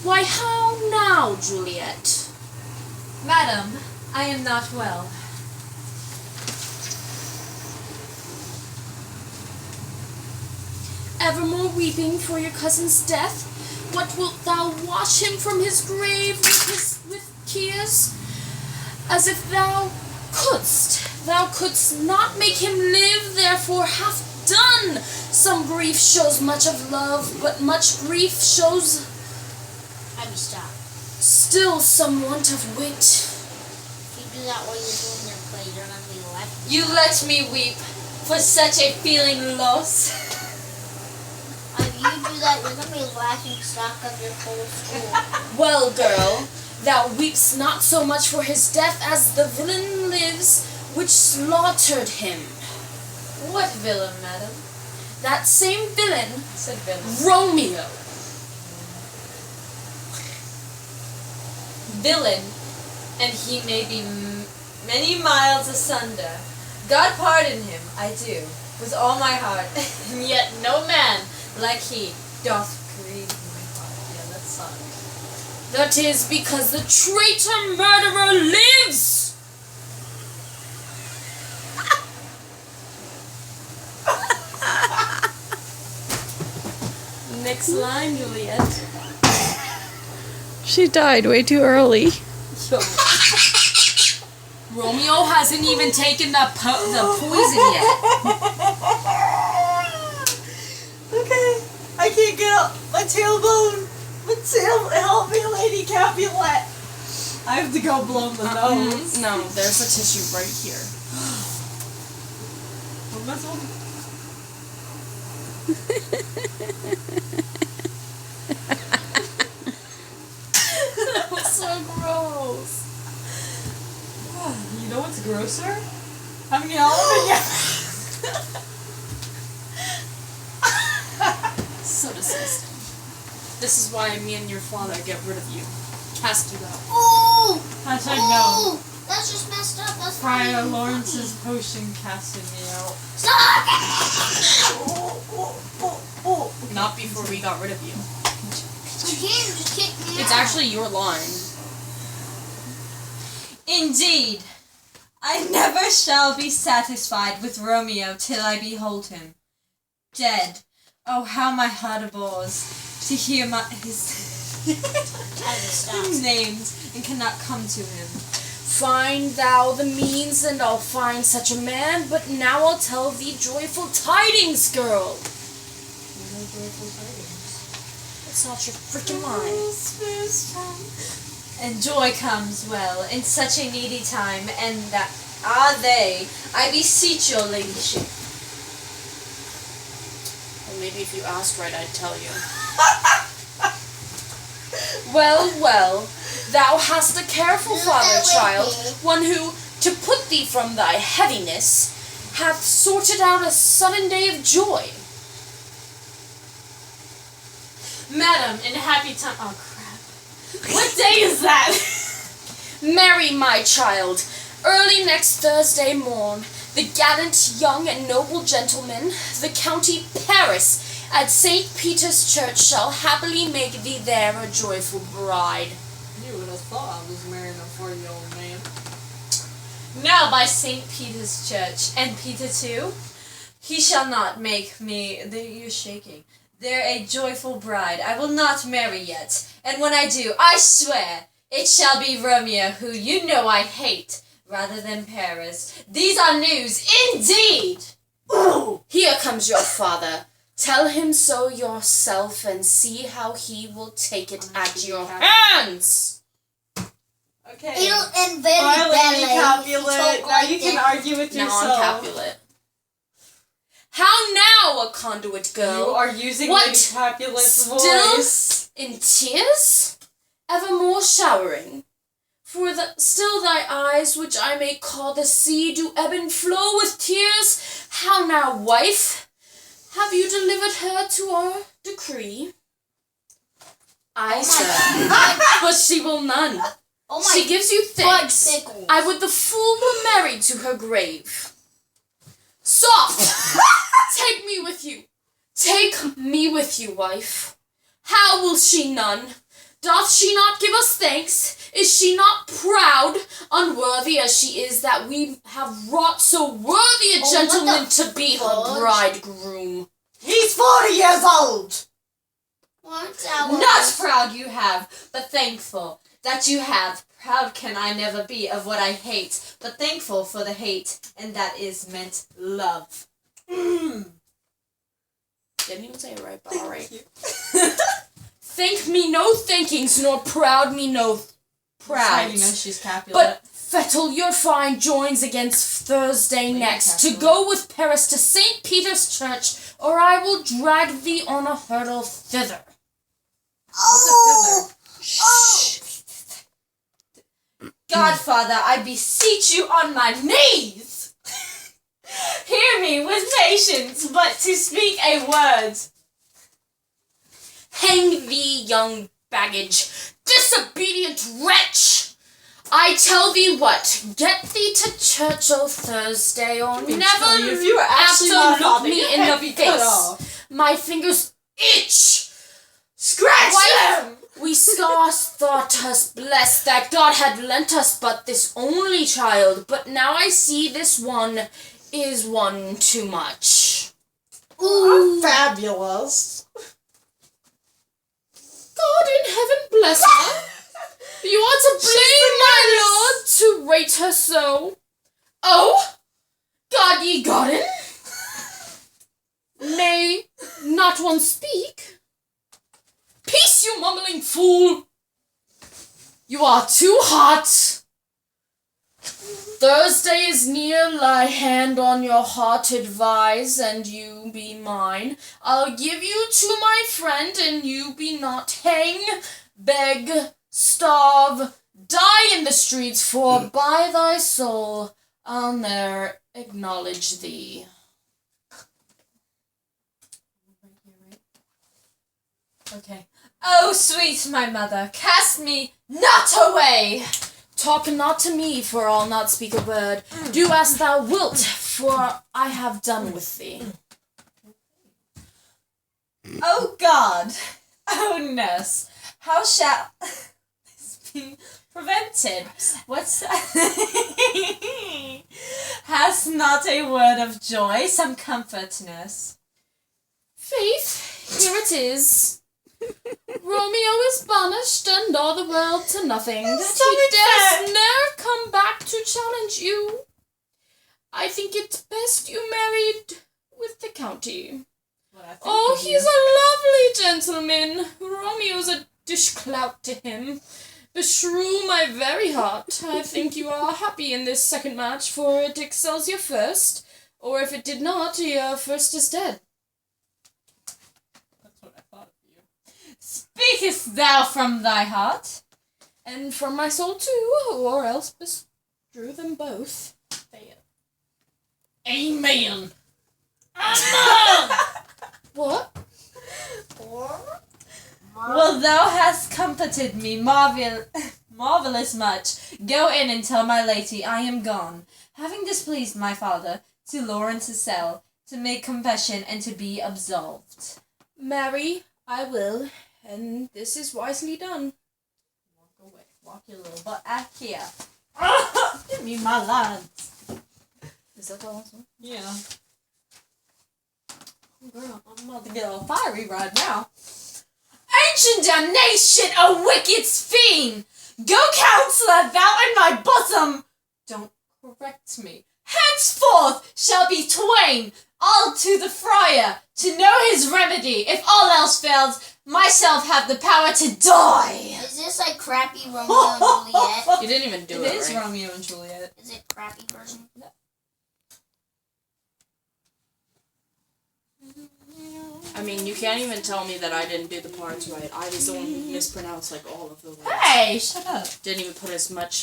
Why, how now, Juliet? Madam, I am not well. Evermore weeping for your cousin's death? What wilt thou wash him from his grave with tears? As if thou couldst not make him live, therefore half done. Some grief shows much of love, but much grief shows still some want of wit. If you do that while you're doing your play, you're not going to be left. You let me weep for such a feeling loss. If you do that, you're going to be laughing stock of your whole school. Well, girl, thou weepst not so much for his death as the villain lives which slaughtered him. What villain, madam? That same villain, Said villain. Romeo. Villain, and he may be many miles asunder. God pardon him, I do, with all my heart, and yet no man like he doth grieve my heart. Yeah, that's song. That is because the traitor murderer lives. Next line, Juliet. She died way too early. Romeo hasn't even taken the poison yet. Okay, I can't get up. My tailbone. Help me, Lady Capulet. I have to go blow the nose. No, there's a tissue right here. What am I supposed to- That was so gross. You know what's grosser? Having an elephant yet. So disgusting. This is why me and your father get rid of you. Cast you out. Ooh! Hashtag no. Ooh! That's just messed up. That's Friar not even Lawrence's potion casted me out. Stop! Not before we got rid of you. You can't just kick me It's out. actually your line. Indeed, I never shall be satisfied with Romeo till I behold him dead. Oh, how my heart abhors to hear his names and cannot come to him. Find thou the means, and I'll find such a man. But now I'll tell thee joyful tidings, girl. It's not your freaking line. And joy comes well in such a needy time, and that are they. I beseech your ladyship. Well, maybe if you asked right, I'd tell you. Well, well, thou hast a careful father, child, one who, to put thee from thy heaviness, hath sorted out a sudden day of joy. Madam, in happy time. Oh, crap. What day is that? Marry, my child, early next Thursday morn, the gallant young and noble gentleman, the county Paris, at St. Peter's Church shall happily make thee there a joyful bride. You would have thought I was marrying a 40-year-old man. Now by St. Peter's Church, and Peter too, he shall not make me, you're shaking, there a joyful bride. I will not marry yet, and when I do, I swear, it shall be Romeo, who you know I hate, rather than Paris. These are news, indeed! Ooh, here comes your father. Tell him so yourself, and see how he will take it at your hands. Okay. It'll end very Bye, Lady badly. Capulet. Now you can argue with Now yourself. I'm Capulet. How now, a conduit girl? You are using What? Lady Capulet's Still voice. in tears? Evermore showering? For still thy eyes, which I may call the sea, do ebb and flow with tears? How now, wife? Have you delivered her to our decree? Aye, sir. But she will none. Oh my She gives you thanks. pickles. I would the fool were married to her grave. Soft! Take me with you. Take me with you, wife. How will she none? Doth she not give us thanks? Is she not proud, unworthy as she is, that we have wrought so worthy a Oh, gentleman what to be her fudge? bridegroom? He's 40 years old! What that Not was? proud you have, but thankful that you have. Proud can I never be of what I hate, but thankful for the hate, and that is meant love. Mm. Didn't even say it right, but alright. You. Thank me no thankings, nor proud me no proud. You know she's Capulet. But Fettle, your fine joins against Thursday Lady next to Capulet. go with Paris to St. Peter's Church, or I will drag thee on a hurdle thither. What's a Shh. Godfather, I beseech you on my knees! Hear me with patience, but to speak a word. Hang thee, young baggage, disobedient wretch! I tell thee what, get thee to church o' Thursday, or Let me never tell you, if you were have actually to my look father, me your in head the be cut face. off. My fingers itch. Scratch Wife, them! we scarce thought us blessed that God had lent us but this only child, but now I see this one is one too much. I'm fabulous. God in heaven bless her. You are to blame, my lord, to rate her so. Oh, God ye godden. May not one speak? Peace, you mumbling fool! You are too hot. Thursday is near, lie hand on your heart, advise, and you be mine. I'll give you to my friend, and you be not. Hang, beg, starve, die in the streets, for by thy soul I'll ne'er acknowledge thee. Okay. Oh, sweet my mother, cast me not away! Talk not to me, for I'll not speak a word. Do as thou wilt, for I have done with thee. Oh God! Oh nurse, how shall this be prevented? What's that? Hast not a word of joy, some comfort, nurse? Faith, here it is. Romeo is banished, and all the world to nothing, that he dares ne'er come back to challenge you. I think it best you married with the county. Oh, he's a lovely gentleman. Romeo's a dish-clout to him. Beshrew my very heart, I think you are happy in this second match, for it excels your first, or if it did not, your first is dead. That's what I thought of you. Speakest thou from thy heart? And from my soul too, or else bestrew them both. Amen! What? Well, thou hast comforted me marvellous much. Go in and tell my lady I am gone, having displeased my father, to Lawrence's cell, to make confession and to be absolved. Marry, I will, and this is wisely done. Walk away. Walk your little butt out here. Give me my lines. Is that the last one? Yeah. Girl, I'm about to get a little fiery right now. Ancient damnation, a wicked fiend! Go, counselor, thou in my bosom! Don't correct me. Henceforth shall be twain, all to the friar, to know his remedy. If all else fails, myself have the power to die. Is this like crappy Romeo and Juliet? You didn't even do it, It is right? Romeo and Juliet. Is it crappy version? I mean, you can't even tell me that I didn't do the parts right. I was the one who mispronounced, like, all of the words. Hey, shut up. Didn't even put as much